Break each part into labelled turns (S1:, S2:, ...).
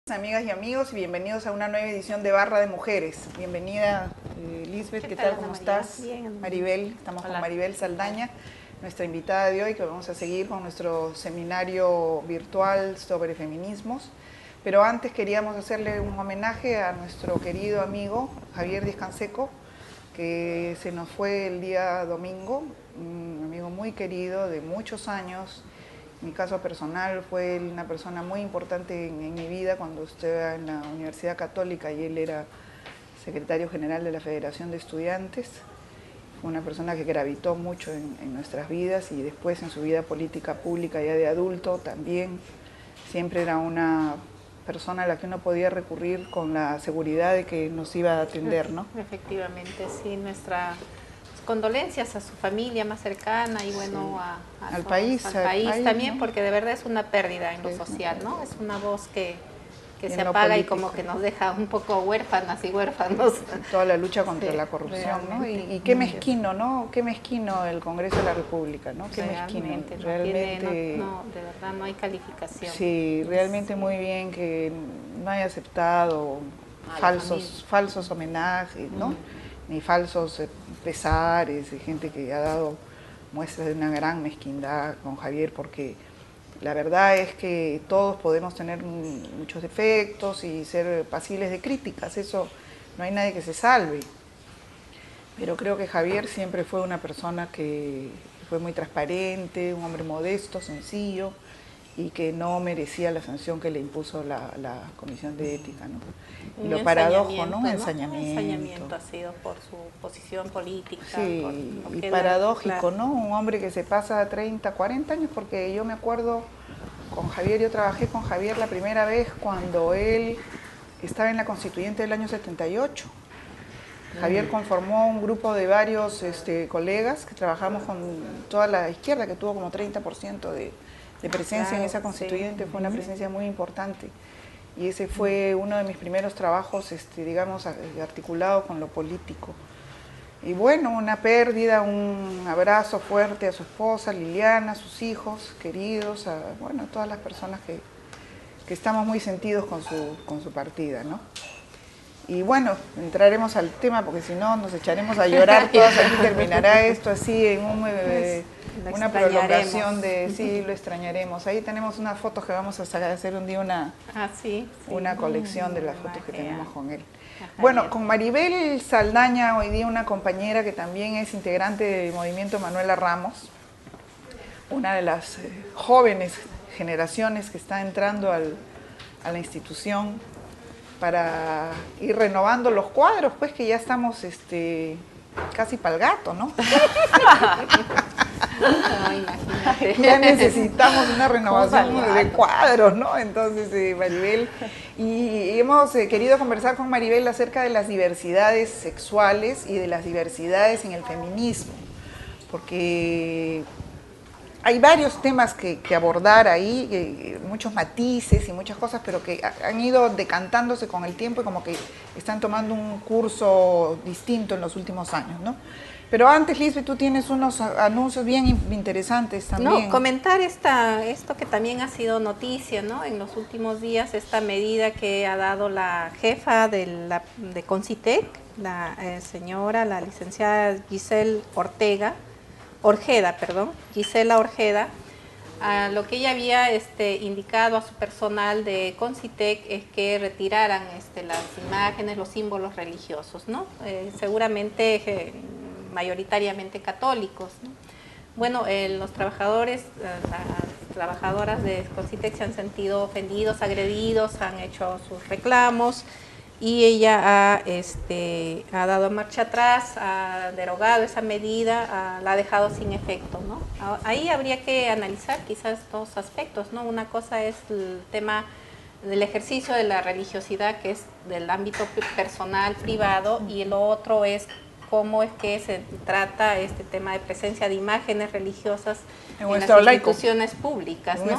S1: Amigas y amigos, y bienvenidos a una nueva edición de Barra de Mujeres. Bienvenida, Lisbeth, ¿qué tal? ¿Cómo estás?
S2: Bien.
S1: Maribel, estamos
S2: Hola.
S1: con Maribel Saldaña, nuestra invitada de hoy, que vamos a seguir con nuestro seminario virtual sobre feminismos. Pero antes queríamos hacerle un homenaje a nuestro querido amigo Javier Díaz-Canseco, que se nos fue el día domingo, un amigo muy querido de muchos años. Mi caso personal, fue una persona muy importante en mi vida cuando estaba en la Universidad Católica y él era secretario general de la Federación de Estudiantes. Fue una persona que gravitó mucho en nuestras vidas y después en su vida política pública ya de adulto también. Siempre era una persona a la que uno podía recurrir con la seguridad de que nos iba a atender, ¿no?
S2: Efectivamente, sí, nuestras condolencias a su familia más cercana y bueno,
S1: sí.
S2: al
S1: país
S2: también,
S1: ¿no?
S2: Porque de verdad es una pérdida en lo social, ¿no? Es una voz que se apaga y como que nos deja un poco huérfanas y huérfanos.
S1: Toda la lucha contra la corrupción, ¿no? Y qué mezquino, ¿no? Qué mezquino el Congreso de la República, ¿no? Qué mezquino.
S2: Realmente. No, de verdad no hay calificación.
S1: Sí, realmente muy bien que no haya aceptado falsos homenajes, ¿no? Ni falsos pesares, de gente que ha dado muestras de una gran mezquindad con Javier, porque la verdad es que todos podemos tener muchos defectos y ser pasibles de críticas, eso no hay nadie que se salve. Pero creo que Javier siempre fue una persona que fue muy transparente, un hombre modesto, sencillo, y que no merecía la sanción que le impuso la Comisión de Ética, ¿no? Y lo paradojo, ¿no? Un ensañamiento
S2: Ha sido por su posición política.
S1: Sí, y paradójico, ¿no? Un hombre que se pasa 30, 40 años, porque yo me acuerdo con Javier, yo trabajé con Javier la primera vez cuando él estaba en la Constituyente del año 78. Javier conformó un grupo de varios colegas que trabajamos con toda la izquierda, que tuvo como 30% de presencia en esa Constituyente, fue una presencia muy importante. Y ese fue uno de mis primeros trabajos, digamos, articulado con lo político. Y bueno, una pérdida, un abrazo fuerte a su esposa, Liliana, a sus hijos queridos, a todas las personas que estamos muy sentidos con su partida, ¿no? Y bueno, entraremos al tema porque si no nos echaremos a llorar todas, aquí terminará esto así en una prolongación de sí, lo extrañaremos. Ahí tenemos unas fotos que vamos a hacer un día una colección de las fotos que tenemos con él. Bueno, con Maribel Saldaña, hoy día una compañera que también es integrante del movimiento Manuela Ramos, una de las jóvenes generaciones que está entrando a la institución para ir renovando los cuadros, pues que ya estamos casi para el gato, ¿no? Ya necesitamos una renovación de cuadros, ¿no? Entonces, Maribel, y hemos querido conversar con Maribel acerca de las diversidades sexuales y de las diversidades en el feminismo, porque hay varios temas que abordar ahí, muchos matices y muchas cosas, pero que han ido decantándose con el tiempo y como que están tomando un curso distinto en los últimos años, ¿no? Pero antes, Lisbeth, tú tienes unos anuncios bien interesantes también.
S2: No, comentar esto que también ha sido noticia, ¿no? En los últimos días, esta medida que ha dado la jefa de Concitec, la licenciada Gisela Orjeda, lo que ella había indicado a su personal de Concitec es que retiraran las imágenes, los símbolos religiosos, ¿no? Seguramente mayoritariamente católicos, ¿no? Bueno, los trabajadores, las trabajadoras de Concitec se han sentido ofendidos, agredidos, han hecho sus reclamos y ella ha dado marcha atrás, ha derogado esa medida, la ha dejado sin efecto, ¿no? Ahí habría que analizar quizás dos aspectos, ¿no? Una cosa es el tema del ejercicio de la religiosidad, que es del ámbito personal, privado, y lo otro es cómo es que se trata este tema de presencia de imágenes religiosas en las instituciones públicas, ¿no?
S1: En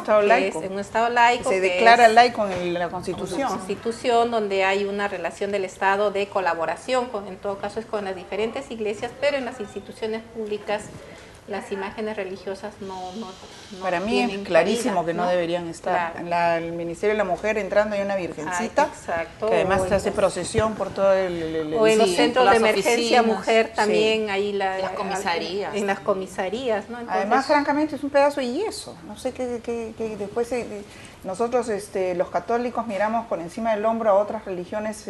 S1: un Estado laico. Se declara laico en la Constitución.
S2: En la Constitución, donde hay una relación del Estado de colaboración, en todo caso es con las diferentes iglesias, pero en las instituciones públicas las imágenes religiosas no
S1: Para mí es clarísimo
S2: cabida,
S1: que no deberían estar.
S2: Claro.
S1: El Ministerio de la Mujer entrando hay una virgencita, que además se hace procesión por todo el
S2: o en los centros de emergencia
S3: oficinas,
S2: mujer también, ahí
S3: las comisarías.
S2: En las comisarías, ¿no?
S1: Entonces, además, francamente, es un pedazo de yeso. No sé qué después nosotros los católicos miramos por encima del hombro a otras religiones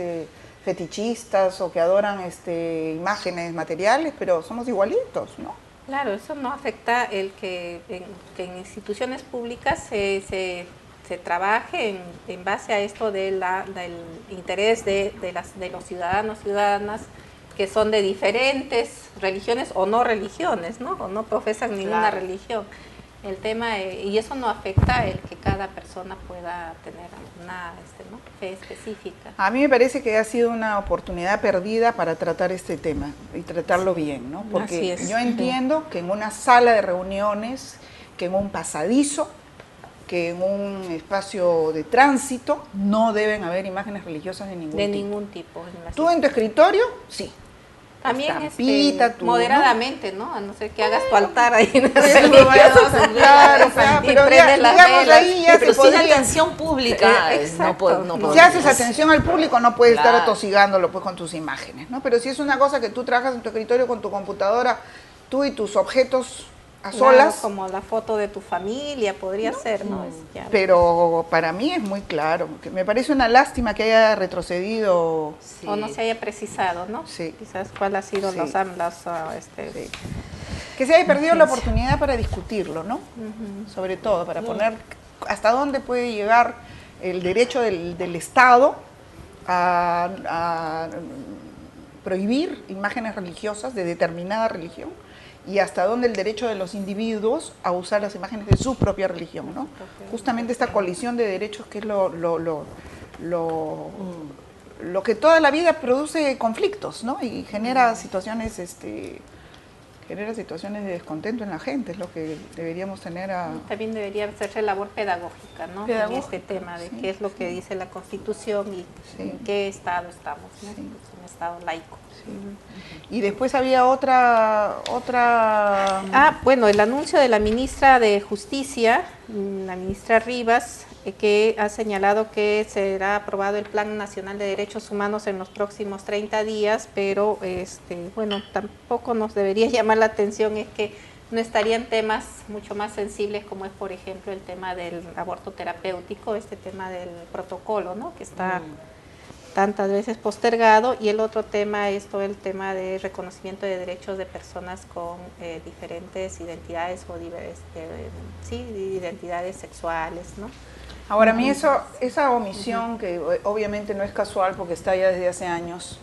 S1: fetichistas o que adoran imágenes materiales, pero somos igualitos, ¿no?
S2: Claro, eso no afecta el que en instituciones públicas se trabaje en base a esto del interés de los ciudadanas que son de diferentes religiones o no religiones, ¿no? O no profesan ninguna religión. El tema, y eso no afecta el que cada persona pueda tener una fe específica.
S1: A mí me parece que ha sido una oportunidad perdida para tratar este tema y tratarlo bien, ¿no? Porque yo entiendo que en una sala de reuniones, que en un pasadizo, que en un espacio de tránsito no deben haber imágenes religiosas de ningún tipo. ¿Tú en tu escritorio? Sí.
S2: También
S1: moderadamente,
S2: ¿no? A no ser que hagas tu altar ahí.
S1: Claro, pero ya, digamos, ahí ya
S3: pero
S1: se podría...
S3: sin atención pública, no
S1: si haces atención al público no puedes estar atosigándolo pues con tus imágenes, ¿no? Pero si es una cosa que tú trabajas en tu escritorio con tu computadora, tú y tus objetos a solas.
S2: Como la foto de tu familia podría ser, ¿no?
S1: Pero para mí es muy claro. Que me parece una lástima que haya retrocedido.
S2: Sí. O no se haya precisado, ¿no?
S1: Sí.
S2: Quizás cuál ha sido
S1: sí.
S2: sí.
S1: Que se haya perdido la oportunidad para discutirlo, ¿no? Sobre todo, para poner hasta dónde puede llegar el derecho del Estado a prohibir imágenes religiosas de determinada religión y hasta dónde el derecho de los individuos a usar las imágenes de su propia religión, ¿no? Justamente esta colisión de derechos que es lo que toda la vida produce conflictos, ¿no? Y genera situaciones de descontento en la gente, es lo que deberíamos tener
S2: También debería hacerse labor pedagógica, ¿no? En este tema de qué es lo que dice la Constitución y en qué estado estamos, ¿no? Sí. Es un estado laico.
S1: Sí. Y después había otra...
S2: bueno, el anuncio de la ministra de Justicia, la ministra Rivas, que ha señalado que será aprobado el Plan Nacional de Derechos Humanos en los próximos 30 días, pero bueno, tampoco nos debería llamar la atención es que no estarían temas mucho más sensibles como es, por ejemplo, el tema del aborto terapéutico, este tema del protocolo, ¿no? Que está tantas veces postergado, y el otro tema es todo el tema de reconocimiento de derechos de personas con diferentes identidades o identidades sexuales, ¿no?
S1: Ahora, a mí esa omisión, que obviamente no es casual porque está ya desde hace años,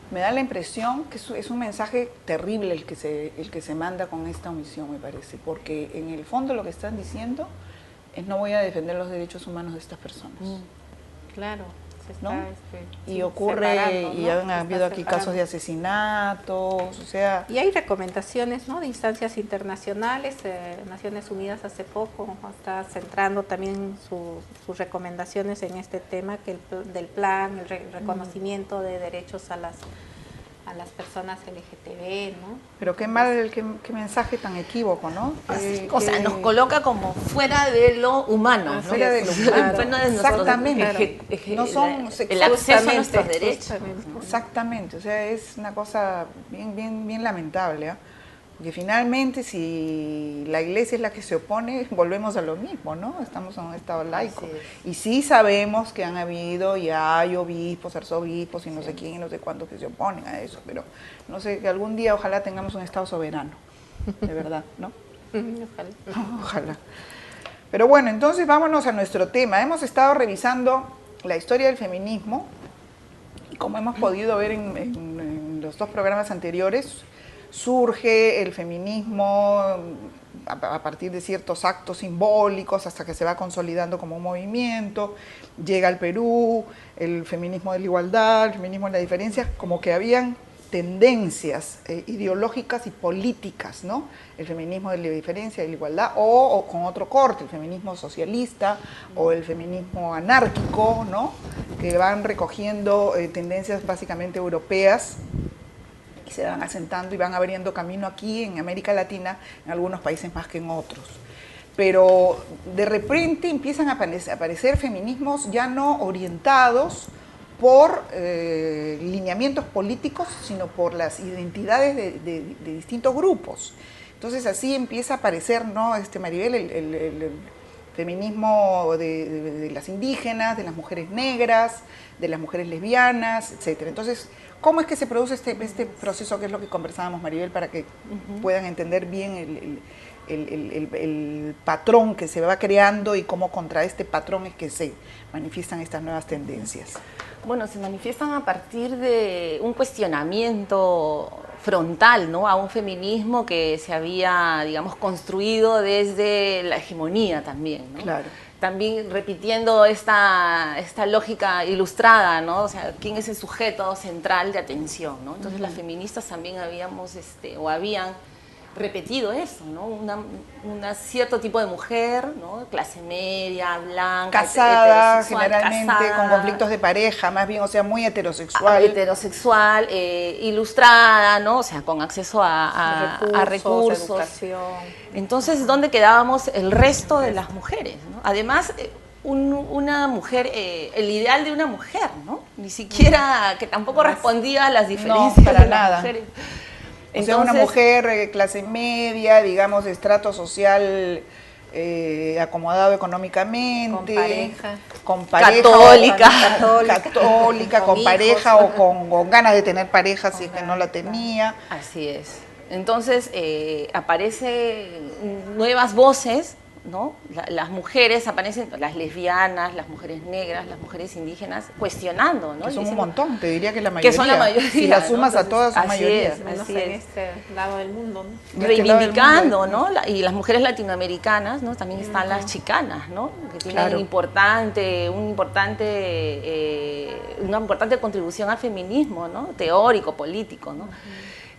S1: me da la impresión que es un mensaje terrible el que se manda con esta omisión, me parece, porque en el fondo lo que están diciendo es no voy a defender los derechos humanos de estas personas.
S2: Claro.
S1: ¿No? Y ocurre, ¿no? Y han habido aquí casos de asesinatos, o sea...
S2: Y hay recomendaciones, ¿no? De instancias internacionales, Naciones Unidas hace poco está centrando también sus recomendaciones en este tema, que del plan, el reconocimiento de derechos a las personas LGTB, ¿no?
S1: Pero qué mal, qué mensaje tan equívoco, ¿no?
S3: O sea, nos coloca como fuera de lo humano, ¿no?
S1: Fuera de lo humano. Exactamente.
S3: No son el acceso a nuestros derechos.
S1: Exactamente, o sea, es una cosa bien lamentable, ¿eh? Porque finalmente si la Iglesia es la que se opone, volvemos a lo mismo, ¿no? Estamos en un estado laico. Y sí sabemos que han habido y hay obispos, arzobispos y no sé quién y no sé cuántos que se oponen a eso, pero no sé, que algún día ojalá tengamos un estado soberano, de verdad, ¿no? Ojalá. Pero bueno, entonces vámonos a nuestro tema. Hemos estado revisando la historia del feminismo y como hemos podido ver en los dos programas anteriores, surge el feminismo a partir de ciertos actos simbólicos hasta que se va consolidando como un movimiento, llega al Perú, el feminismo de la igualdad, el feminismo de la diferencia, como que habían tendencias ideológicas y políticas, ¿no? El feminismo de la diferencia y la igualdad, o con otro corte, el feminismo socialista o el feminismo anárquico, ¿no? Que van recogiendo tendencias básicamente europeas y se van asentando y van abriendo camino aquí en América Latina, en algunos países más que en otros. Pero de repente empiezan a aparecer feminismos ya no orientados por lineamientos políticos, sino por las identidades de distintos grupos. Entonces así empieza a aparecer, ¿no, Maribel, el feminismo de las indígenas, de las mujeres negras, de las mujeres lesbianas, etcétera. Entonces, ¿cómo es que se produce este proceso, que es lo que conversábamos, Maribel, para que puedan entender bien el patrón que se va creando y cómo contra este patrón es que se manifiestan estas nuevas tendencias?
S3: Bueno, se manifiestan a partir de un cuestionamiento frontal, ¿no?, a un feminismo que se había, digamos, construido desde la hegemonía también, ¿no? Claro. También repitiendo esta lógica ilustrada, ¿no? O sea, ¿quién es el sujeto central de atención, ¿no? Entonces las feministas también habíamos, habían repetido eso, ¿no? Una cierto tipo de mujer, ¿no? Clase media, blanca,
S1: casada, generalmente casada, con conflictos de pareja, más bien, o sea, muy heterosexual.
S3: Heterosexual, ilustrada, ¿no? O sea, con acceso a recursos,
S2: educación.
S3: Entonces, ¿dónde quedábamos el resto de las mujeres, ¿no? Además, una mujer, el ideal de una mujer, ¿no? Ni siquiera, que tampoco respondía a las diferencias
S1: no, para
S3: de
S1: nada.
S3: las mujeres.
S1: Entonces, una mujer clase media, digamos, de estrato social acomodado económicamente, con pareja católica, con pareja o con ganas de tener pareja si es que no la tenía.
S3: Así es. Entonces aparecen nuevas voces, ¿no? Las mujeres aparecen, las lesbianas, las mujeres negras, las mujeres indígenas, cuestionando, ¿no?
S1: Que son un montón, te diría que la mayoría.
S3: Que son la mayoría.
S1: Si las sumas, ¿no? A todas, son mayoría.
S2: Así es. En este lado del mundo, ¿no?
S3: Reivindicando, ¿no? Y las mujeres latinoamericanas, ¿no? También están las chicanas, ¿no? Que tienen una importante contribución al feminismo, ¿no? Teórico, político, ¿no?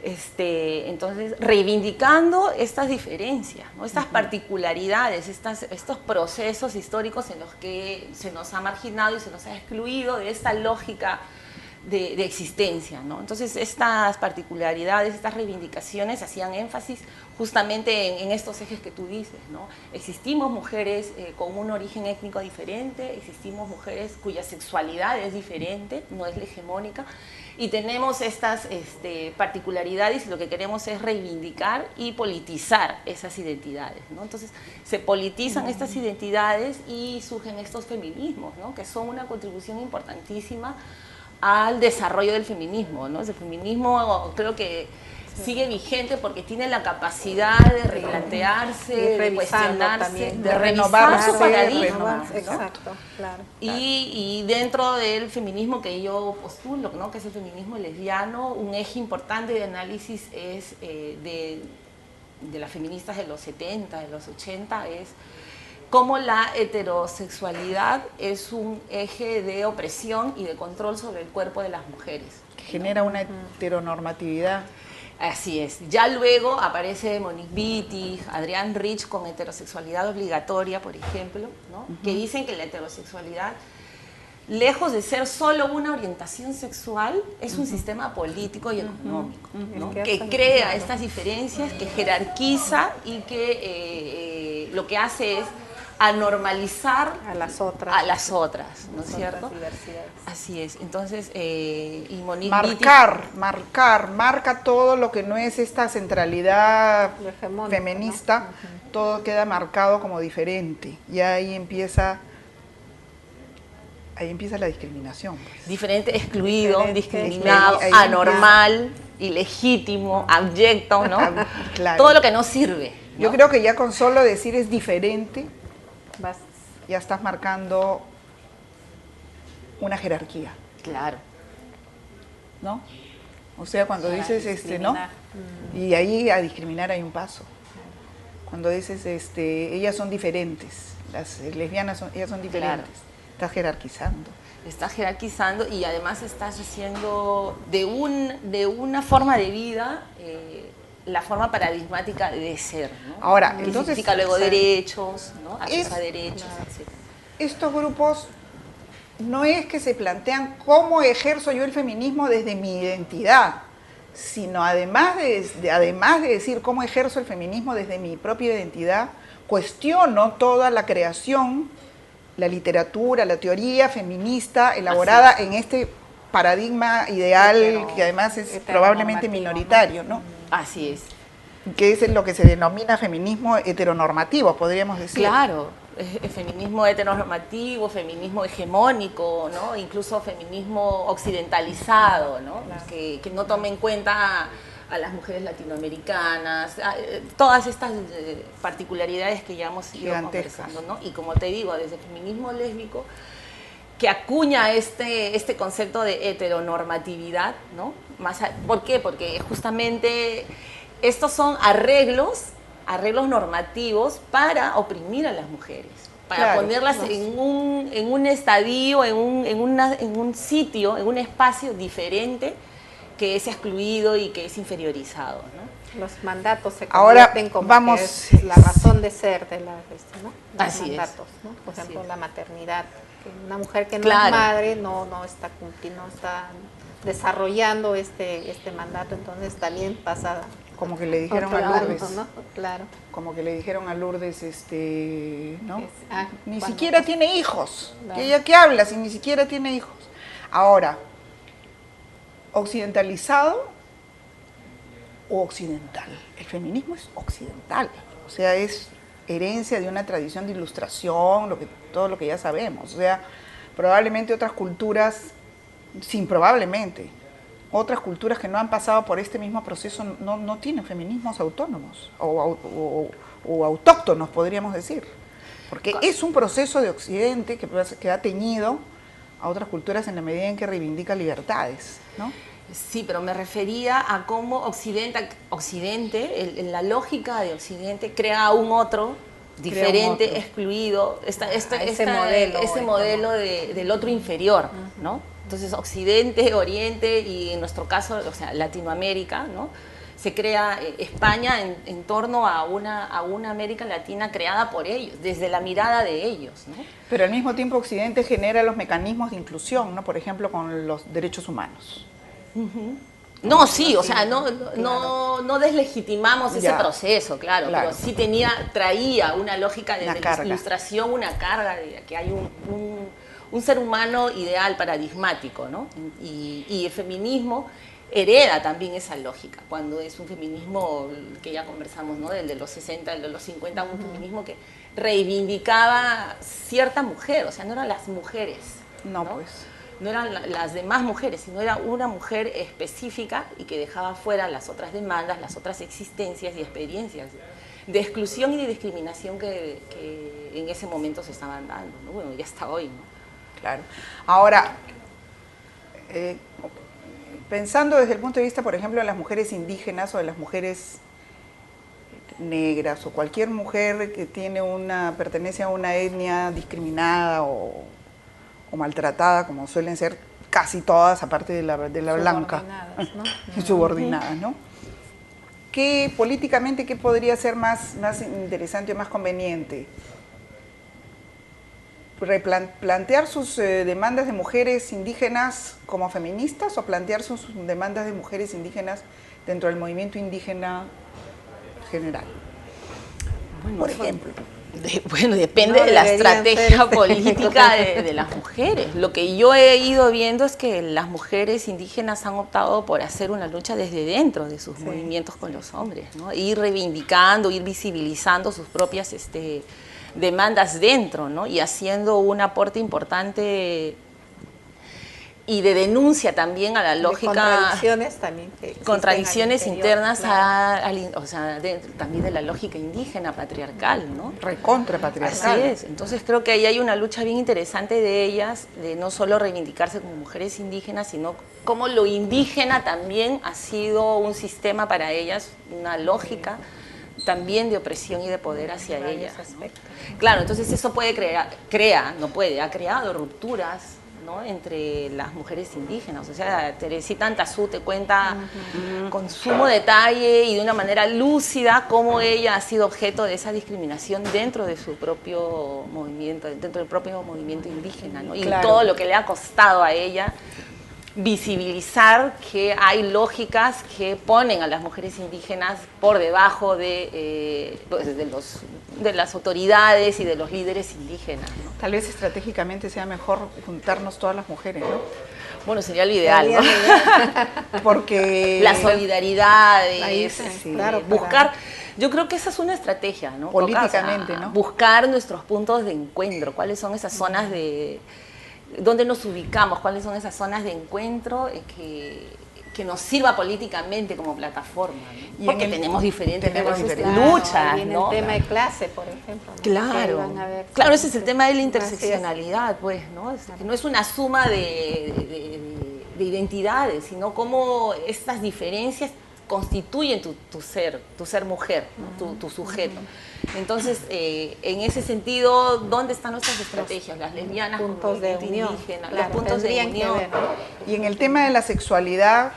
S3: Entonces, reivindicando estas diferencias, ¿no? Estas particularidades, estos procesos históricos en los que se nos ha marginado y se nos ha excluido de esta lógica de existencia, ¿no? Entonces, estas particularidades, estas reivindicaciones hacían énfasis justamente en estos ejes que tú dices, ¿no? Existimos mujeres con un origen étnico diferente, existimos mujeres cuya sexualidad es diferente, no es la hegemónica, y tenemos estas particularidades y lo que queremos es reivindicar y politizar esas identidades, ¿no? Entonces se politizan estas identidades y surgen estos feminismos, ¿no? Que son una contribución importantísima al desarrollo del feminismo, ¿no? El feminismo creo que sigue vigente porque tiene la capacidad de replantearse, de cuestionarse, de renovar su paradigma.
S2: Exacto, claro.
S3: Y dentro del feminismo que yo postulo, ¿no? Que es el feminismo lesbiano, un eje importante de análisis es de las feministas de los 70, de los 80, es cómo la heterosexualidad es un eje de opresión y de control sobre el cuerpo de las mujeres.
S1: Que genera una heteronormatividad.
S3: Así es. Ya luego aparece Monique Wittig, Adrienne Rich con heterosexualidad obligatoria, por ejemplo, ¿no? Que dicen que la heterosexualidad, lejos de ser solo una orientación sexual, es un sistema político y económico, ¿no? Que crea estas diferencias, que jerarquiza y que lo que hace es anormalizar
S2: a las otras,
S3: ¿no es cierto?
S2: Diversidades.
S3: Así es. Entonces, y Monique
S1: marca todo lo que no es esta centralidad feminista, ¿no? Todo queda marcado como diferente y ahí empieza la discriminación. Pues.
S3: Diferente, excluido, discriminado, anormal, ilegítimo, abyecto, ¿no?
S1: Claro.
S3: Todo lo que no sirve, ¿no?
S1: Yo creo que ya con solo decir es diferente, ya estás marcando una jerarquía.
S3: Claro.
S1: ¿No? O sea, cuando dices, ¿no? Y ahí a discriminar hay un paso. Cuando dices, ellas son diferentes, las lesbianas ellas son diferentes, estás jerarquizando.
S3: Estás jerarquizando y además estás haciendo de una forma de vida la forma paradigmática de ser, ¿no?
S1: Ahora,
S3: que
S1: entonces
S3: significa luego derechos, ¿no? Acceso a derechos, etc.
S1: Estos grupos no es que se plantean cómo ejerzo yo el feminismo desde mi identidad, sino además de decir cómo ejerzo el feminismo desde mi propia identidad, cuestiono toda la creación, la literatura, la teoría feminista elaborada en este paradigma ideal que además es probablemente minoritario, ¿no?
S3: Así es.
S1: Que es lo que se denomina feminismo heteronormativo, podríamos decir.
S3: Claro, feminismo heteronormativo, feminismo hegemónico, ¿no? Incluso feminismo occidentalizado, ¿no? Claro. Que no tome en cuenta a las mujeres latinoamericanas, todas estas particularidades que ya hemos ido conversando, ¿no? Y como te digo, desde el feminismo lésbico, que acuña este concepto de heteronormatividad, ¿no? ¿Por qué? Porque justamente estos son arreglos normativos para oprimir a las mujeres, para ponerlas en un estadio, en un sitio, en un espacio diferente que es excluido y que es inferiorizado, ¿no?
S2: Los mandatos se convierten como que es la razón de ser de la ¿no? Los mandatos, ¿no? Por ejemplo, la maternidad. Que una mujer que no es madre no está desarrollando este mandato, entonces también pasa.
S1: Como que le dijeron a Lourdes,
S2: ¿no? Claro.
S1: Como que le dijeron a Lourdes, ¿no? Ni siquiera tiene hijos. Claro. ¿Ella qué habla si ni siquiera tiene hijos? Ahora, ¿occidentalizado o occidental? El feminismo es occidental, o sea, es herencia de una tradición de ilustración, todo lo que ya sabemos. O sea, probablemente otras culturas, otras culturas que no han pasado por este mismo proceso no tienen feminismos autónomos o autóctonos, podríamos decir. Porque es un proceso de Occidente que ha teñido a otras culturas en la medida en que reivindica libertades, ¿no?
S3: Sí, pero me refería a cómo Occidente, en la lógica de Occidente, crea un otro diferente, excluido, ese modelo del otro inferior, ¿no? Entonces, Occidente, Oriente y en nuestro caso, o sea, Latinoamérica, ¿no? Se crea España en torno a una América Latina creada por ellos, desde la mirada de ellos, ¿no?
S1: Pero al mismo tiempo Occidente genera los mecanismos de inclusión, ¿no? Por ejemplo, con los derechos humanos.
S3: No, sí, o sea, no deslegitimamos ese proceso, claro, pero sí traía una lógica de ilustración, una carga de que hay un ser humano ideal, paradigmático, ¿no? Y el feminismo hereda también esa lógica, cuando es un feminismo que ya conversamos, ¿no? Del de los 60, el de los 50, un feminismo que reivindicaba cierta mujer, o sea, no eran las mujeres.
S1: No, pues.
S3: No eran las demás mujeres, sino era una mujer específica y que dejaba fuera las otras demandas, las otras existencias y experiencias de exclusión y de discriminación que en ese momento se estaban dando, ¿no? Bueno, y hasta hoy, ¿no?
S1: Claro. Ahora, pensando desde el punto de vista, por ejemplo, de las mujeres indígenas o de las mujeres negras o cualquier mujer que pertenece a una etnia discriminada o maltratada, como suelen ser casi todas, aparte de la blanca, ¿no? Y subordinadas, ¿no? Políticamente, ¿qué podría ser más interesante o más conveniente? ¿Plantear sus demandas de mujeres indígenas como feministas o plantear sus demandas de mujeres indígenas dentro del movimiento indígena general?
S3: Bueno, por ejemplo. Bueno, depende de la estrategia política de las mujeres. Lo que yo he ido viendo es que las mujeres indígenas han optado por hacer una lucha desde dentro de sus movimientos con los hombres, ¿no? Ir reivindicando, ir visibilizando sus propias demandas dentro, ¿no? Y haciendo un aporte importante y de denuncia también a la lógica...
S2: Contradicciones también.
S3: Contradicciones internas, claro. O sea, también de la lógica indígena patriarcal, ¿no?
S1: Recontra patriarcal.
S3: Así es. Entonces creo que ahí hay una lucha bien interesante de ellas, de no solo reivindicarse como mujeres indígenas, sino cómo lo indígena también ha sido un sistema para ellas, una lógica también de opresión y de poder hacia ellas, ¿no? Claro, entonces eso ha creado rupturas, ¿no? Entre las mujeres indígenas. O sea, Teresita Antazú te cuenta con sumo detalle y de una manera lúcida cómo ella ha sido objeto de esa discriminación dentro de su propio movimiento, dentro del propio movimiento indígena, ¿no? Y todo lo que le ha costado a ella visibilizar que hay lógicas que ponen a las mujeres indígenas por debajo de las autoridades y de los líderes indígenas, ¿no?
S1: Tal vez estratégicamente sea mejor juntarnos todas las mujeres, ¿no?
S3: Bueno, sería lo ideal, ¿no?
S1: Porque
S3: la solidaridad,
S2: sí, claro,
S3: buscar, yo creo que esa es una estrategia, ¿no?
S1: Políticamente, ¿no?
S3: Buscar nuestros puntos de encuentro, cuáles son esas zonas dónde nos ubicamos, cuáles son esas zonas de encuentro que nos sirva políticamente como plataforma, ¿no? Porque tenemos diferentes luchas,
S2: y en
S3: ¿no?
S2: el tema de clase, por ejemplo, ¿no?
S3: Claro, ese es el tema de la interseccionalidad, pues, ¿no? Que no es una suma de identidades, sino cómo estas diferencias constituyen tu ser mujer, ¿no? tu sujeto. Entonces, en ese sentido, ¿dónde están nuestras estrategias? Las lesbianas,
S2: puntos de unión,
S3: indígena,
S2: claro,
S3: los puntos de unión.
S1: Y en el tema de la sexualidad,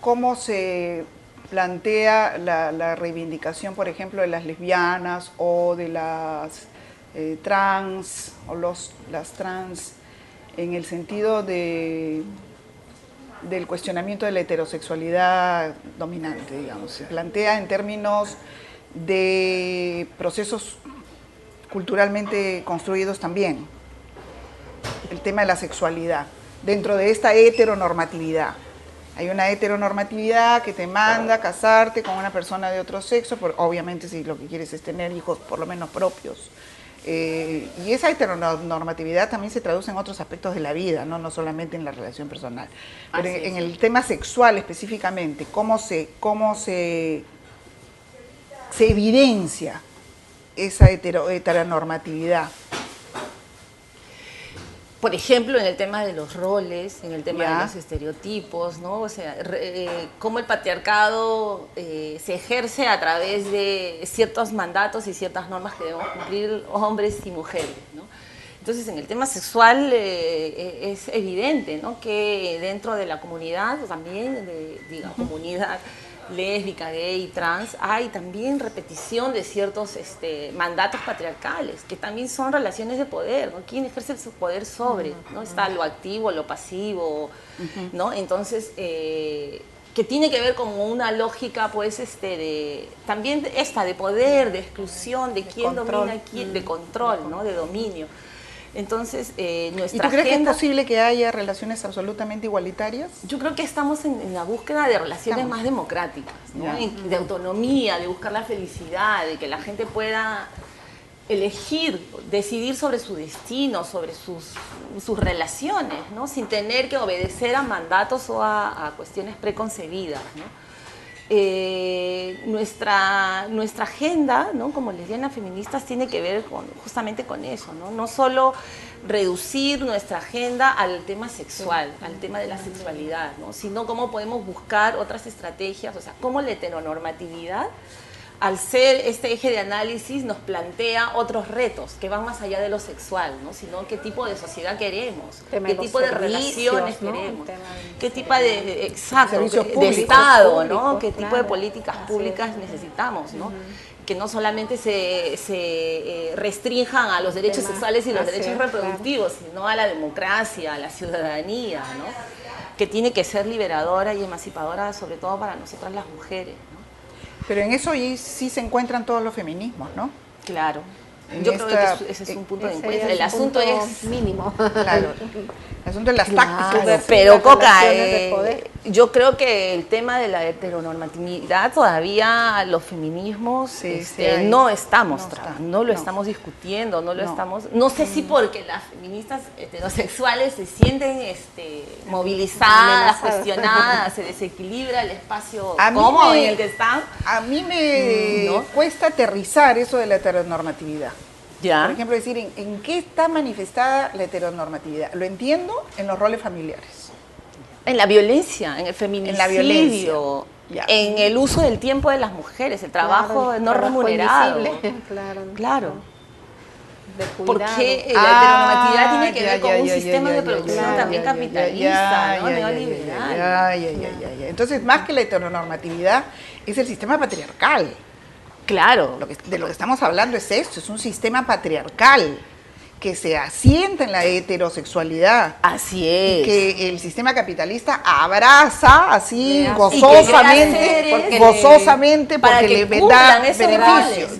S1: ¿cómo se plantea la reivindicación, por ejemplo, de las lesbianas o de las trans o las trans en el sentido del cuestionamiento de la heterosexualidad dominante, digamos? Se plantea en términos de procesos culturalmente construidos también, el tema de la sexualidad, dentro de esta heteronormatividad. Hay una heteronormatividad que te manda a casarte con una persona de otro sexo, porque obviamente si lo que quieres es tener hijos por lo menos propios. Y esa heteronormatividad también se traduce en otros aspectos de la vida, no solamente en la relación personal. Pero en el tema sexual específicamente, ¿cómo se evidencia esa heteronormatividad?
S3: Por ejemplo, en el tema de los roles, en el tema de los estereotipos, ¿no? O sea, cómo el patriarcado se ejerce a través de ciertos mandatos y ciertas normas que debemos cumplir hombres y mujeres, ¿no? Entonces, en el tema sexual es evidente, ¿no? Que dentro de la comunidad, también comunidad lésbica, gay y trans, hay también repetición de ciertos mandatos patriarcales, que también son relaciones de poder, ¿no? ¿Quién ejerce su poder sobre? ¿No? Está lo activo, lo pasivo, ¿no? Entonces, que tiene que ver con una lógica, pues, también de poder, de exclusión, de quién domina a quién, de control, ¿no? De dominio. Entonces, nuestra
S1: ¿Y tú crees que es posible que haya relaciones absolutamente igualitarias?
S3: Yo creo que estamos en la búsqueda de relaciones más democráticas, ¿no? De autonomía, de buscar la felicidad, de que la gente pueda elegir, decidir sobre su destino, sobre sus relaciones, ¿no? Sin tener que obedecer a mandatos o a cuestiones preconcebidas, ¿no? Nuestra agenda, ¿no? Como lesbianas feministas, tiene que ver justamente con eso, ¿no? No solo reducir nuestra agenda al tema sexual, al tema de la sexualidad, ¿no? Sino cómo podemos buscar otras estrategias, o sea, cómo la heteronormatividad, al ser este eje de análisis, nos plantea otros retos que van más allá de lo sexual, ¿no? Sino qué tipo de sociedad queremos, qué tipo de relaciones, ¿no? queremos, qué tipo de Estado, ¿no? Qué tipo de políticas públicas necesitamos, ¿no? Que no solamente se restrinjan a los derechos sexuales y los derechos reproductivos, sino a la democracia, a la ciudadanía, ¿no? Que tiene que ser liberadora y emancipadora, sobre todo para nosotras las mujeres, ¿no?
S1: Pero en eso sí se encuentran todos los feminismos, ¿no?
S3: Claro. Yo creo que ese es un punto de encuentro. El asunto es
S2: mínimo.
S1: Claro. El asunto es las tácticas.
S3: Pero Coca, yo creo que el tema de la heteronormatividad todavía los feminismos no estamos no lo estamos discutiendo, no lo estamos. No sé si porque las feministas heterosexuales se sienten movilizadas, cuestionadas, se desequilibra el espacio cómodo en el que están.
S1: A mí me cuesta aterrizar eso de la heteronormatividad.
S3: ¿Ya?
S1: Por ejemplo, decir, ¿en qué está manifestada la heteronormatividad? Lo entiendo en los roles familiares.
S3: En la violencia, en el feminicidio, en el uso del tiempo de las mujeres, el trabajo no remunerado. Claro. Porque la heteronormatividad tiene que ver con un sistema de producción también capitalista, ¿no? Neoliberal.
S1: Entonces, más que la heteronormatividad, es el sistema patriarcal.
S3: Claro.
S1: De lo que estamos hablando es esto, es un sistema patriarcal que se asienta en la heterosexualidad.
S3: Así es.
S1: Y que el sistema capitalista abraza así
S3: gozosamente,
S1: porque le da beneficios.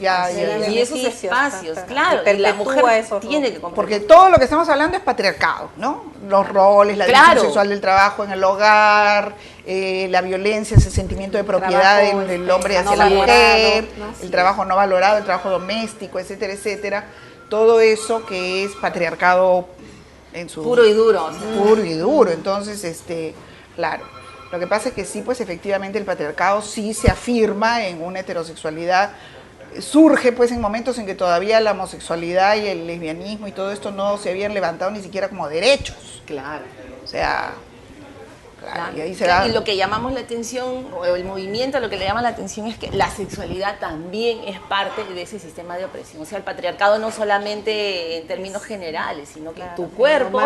S3: Y esos espacios, claro, y la mujer tiene que comprender.
S1: Porque todo lo que estamos hablando es patriarcado, ¿no? Los roles, la división sexual del trabajo en el hogar, la violencia, ese sentimiento de propiedad del hombre hacia la mujer, el trabajo no valorado, el trabajo doméstico, etcétera, etcétera. Todo eso que es patriarcado en su...
S3: Puro y duro.
S1: Puro y duro. Entonces, claro, lo que pasa es que sí, pues efectivamente el patriarcado sí se afirma en una heterosexualidad. Surge pues en momentos en que todavía la homosexualidad y el lesbianismo y todo esto no se habían levantado ni siquiera como derechos.
S3: Claro.
S1: O sea... Claro, y ahí
S3: y lo que llamamos la atención, o el movimiento, lo que le llama la atención es que la sexualidad también es parte de ese sistema de opresión. O sea, el patriarcado no solamente en términos generales, sino que tu cuerpo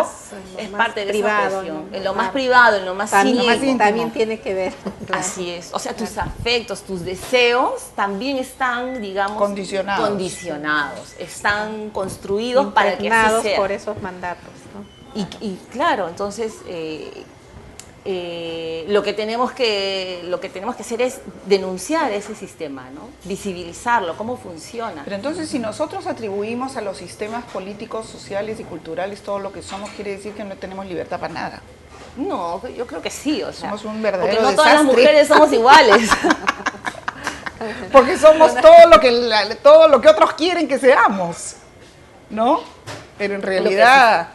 S3: es parte de esa opresión. En lo más privado, en lo más íntimo.
S2: También tiene que ver.
S3: Claro. Así es. O sea, tus afectos, tus deseos también están, digamos, condicionados. Están construidos para que así sea.
S2: Por esos mandatos, ¿no?
S3: Y claro, entonces... lo que tenemos que hacer es denunciar ese sistema, ¿no? Visibilizarlo, cómo funciona.
S1: Pero entonces, si nosotros atribuimos a los sistemas políticos, sociales y culturales todo lo que somos, quiere decir que no tenemos libertad para nada.
S3: No, yo creo que sí, o sea,
S1: somos un verdadero
S3: porque no
S1: desastre.
S3: Todas las mujeres somos iguales.
S1: Porque somos todo lo que otros quieren que seamos, ¿no? Pero en realidad...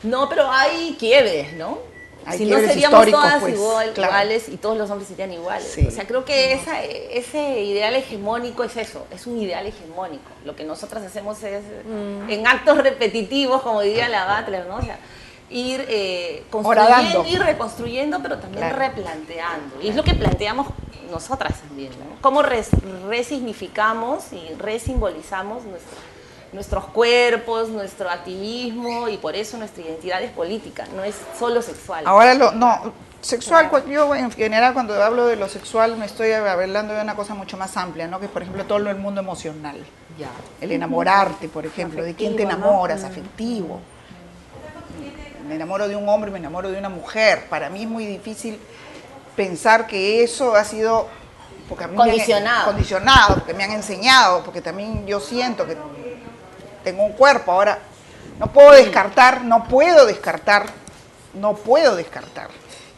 S3: No, pero hay quiebres, ¿no? Si no seríamos todas iguales y todos los hombres serían iguales. Sí. O sea, creo que ese ideal hegemónico es eso, es un ideal hegemónico. Lo que nosotras hacemos es, en actos repetitivos, como diría la Butler, ¿no? O sea, ir construyendo, ir reconstruyendo, pero también replanteando. Y es lo que planteamos nosotras también, ¿no? Cómo resignificamos y resimbolizamos nuestros cuerpos, nuestro activismo, y por eso nuestra identidad es política, no es solo sexual.
S1: Ahora, sexual, yo en general cuando hablo de lo sexual me estoy hablando de una cosa mucho más amplia, ¿no? Que por ejemplo todo el mundo emocional.
S3: Ya.
S1: El enamorarte, por ejemplo, afectivo, de quién te enamoras, ¿no? Afectivo. Me enamoro de un hombre, me enamoro de una mujer. Para mí es muy difícil pensar que eso ha sido porque a mí condicionado, porque me han enseñado, porque también yo siento que tengo un cuerpo. Ahora, no puedo descartar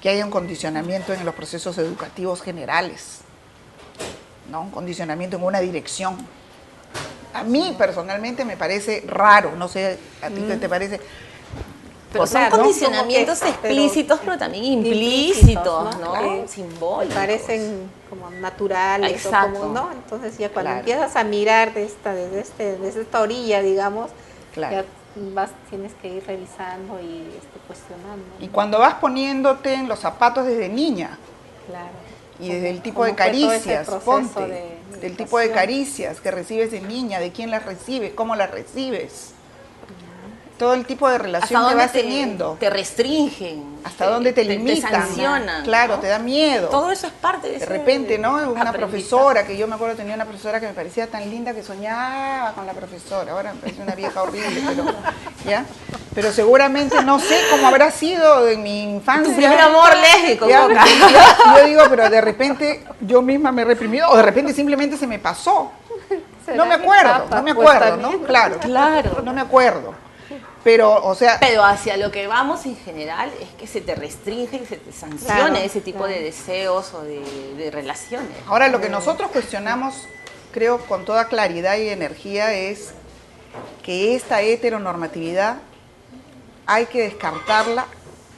S1: que haya un condicionamiento en los procesos educativos generales, ¿no? Un condicionamiento en una dirección. A mí personalmente me parece raro, no sé, ¿a ti qué te parece?
S3: Pero son condicionamientos explícitos, pero también implícitos, ¿no?
S2: Claro.
S3: Simbólicos.
S2: Parecen como naturales.
S3: Exacto.
S2: Como, ¿no? Entonces ya cuando empiezas a mirar desde esta orilla, digamos, ya tienes que ir revisando y cuestionando, ¿no?
S1: Y cuando vas poniéndote en los zapatos desde niña.
S2: Claro.
S1: Y desde el tipo de caricias, del tipo de caricias que recibes de niña, de quién las recibes, cómo las recibes. Todo el tipo de relación que vas teniendo.
S3: Te restringen.
S1: Hasta dónde te limitan.
S3: Te sancionan.
S1: Claro,
S3: ¿no?
S1: Te da miedo.
S3: Todo eso es parte de
S1: De repente, ¿no? Una profesora, que yo me acuerdo tenía una profesora que me parecía tan linda que soñaba con la profesora. Ahora me parece una vieja horrible, pero ¿ya? Pero seguramente no sé cómo habrá sido en mi infancia.
S3: Tu primer amor lésbico, Coca.
S1: Yo digo, pero de repente yo misma me he reprimido, o de repente simplemente se me pasó. No me acuerdo, ¿no? Claro, no me acuerdo. Pero, o sea...
S3: Pero hacia lo que vamos en general es que se te restringe y se te sancione ese tipo de deseos o de relaciones.
S1: Ahora, lo que nosotros cuestionamos, creo, con toda claridad y energía, es que esta heteronormatividad hay que descartarla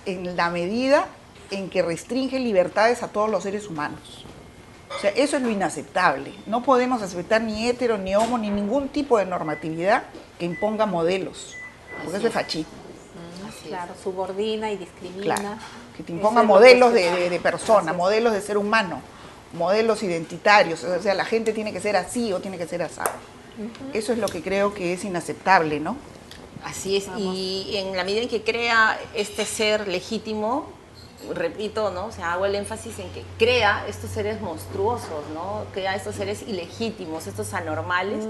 S1: en la medida en que restringe libertades a todos los seres humanos. O sea, eso es lo inaceptable. No podemos aceptar ni hetero, ni homo, ni ningún tipo de normatividad que imponga modelos. Porque eso es fascismo.
S2: Claro, subordina y discrimina.
S1: Claro, que te imponga modelos de persona, modelos de ser humano, modelos identitarios. O sea, la gente tiene que ser así o tiene que ser así. Eso es lo que creo que es inaceptable, ¿no?
S3: Así es, y en la medida en que crea este ser legítimo, repito, ¿no? O sea, hago el énfasis en que crea estos seres monstruosos, ¿no? Crea estos seres ilegítimos, estos anormales.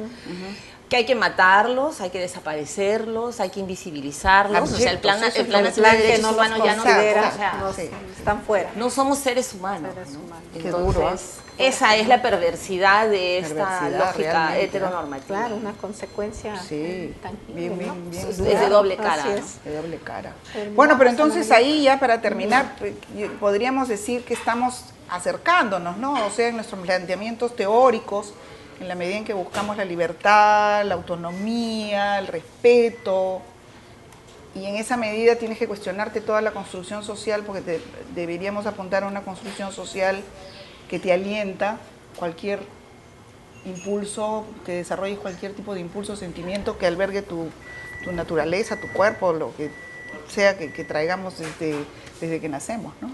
S3: que hay que matarlos, hay que desaparecerlos, hay que invisibilizarlos. O sea, el plan
S2: que
S3: nacional de derechos
S2: no los
S3: humanos ya no
S2: considera,
S3: o sea,
S1: sí.
S2: están fuera.
S3: no somos seres humanos.
S2: Seres
S3: ¿no?
S2: humanos.
S1: Qué duro,
S3: Entonces, esa es la perversidad de esta
S1: Perversidad,
S3: lógica
S1: realmente,
S3: heteronormativa.
S2: Claro, una consecuencia
S1: Sí,
S2: tangible,
S1: bien,
S2: ¿no?
S1: bien, bien.
S3: Es de doble cara.
S2: Así
S3: ¿no?
S2: es.
S1: De doble cara.
S2: Pero
S1: Bueno, pero
S2: vamos a
S1: entonces
S2: analizar.
S1: ahí ya para terminar, podríamos decir que estamos acercándonos, ¿no? O sea, en nuestros planteamientos teóricos, en la medida en que buscamos la libertad, la autonomía, el respeto, y en esa medida tienes que cuestionarte toda la construcción social, porque deberíamos apuntar a una construcción social que te alienta cualquier impulso, que desarrolles cualquier tipo de impulso, sentimiento que albergue tu naturaleza, tu cuerpo, lo que sea que traigamos desde que nacemos, ¿no?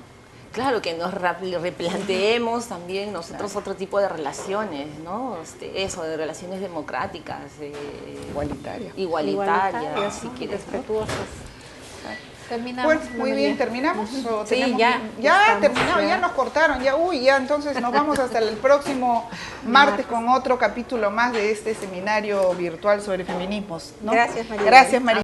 S3: Claro, que nos replanteemos también nosotros otro tipo de relaciones, ¿no? Eso, de relaciones democráticas, igualitarias, si
S2: ¿no?
S3: quieres, ¿no?
S2: Respetuosas. Terminamos.
S1: Bueno, muy bien, ¿terminamos? ¿O
S2: Sí,
S1: tenemos-
S2: ya
S1: Ya
S2: estamos,
S1: terminamos,
S2: ya.
S1: ya nos cortaron, ya entonces nos vamos hasta el próximo martes con otro capítulo más de este seminario virtual sobre feminismos, ¿no?
S2: Gracias, María.
S1: Gracias, María.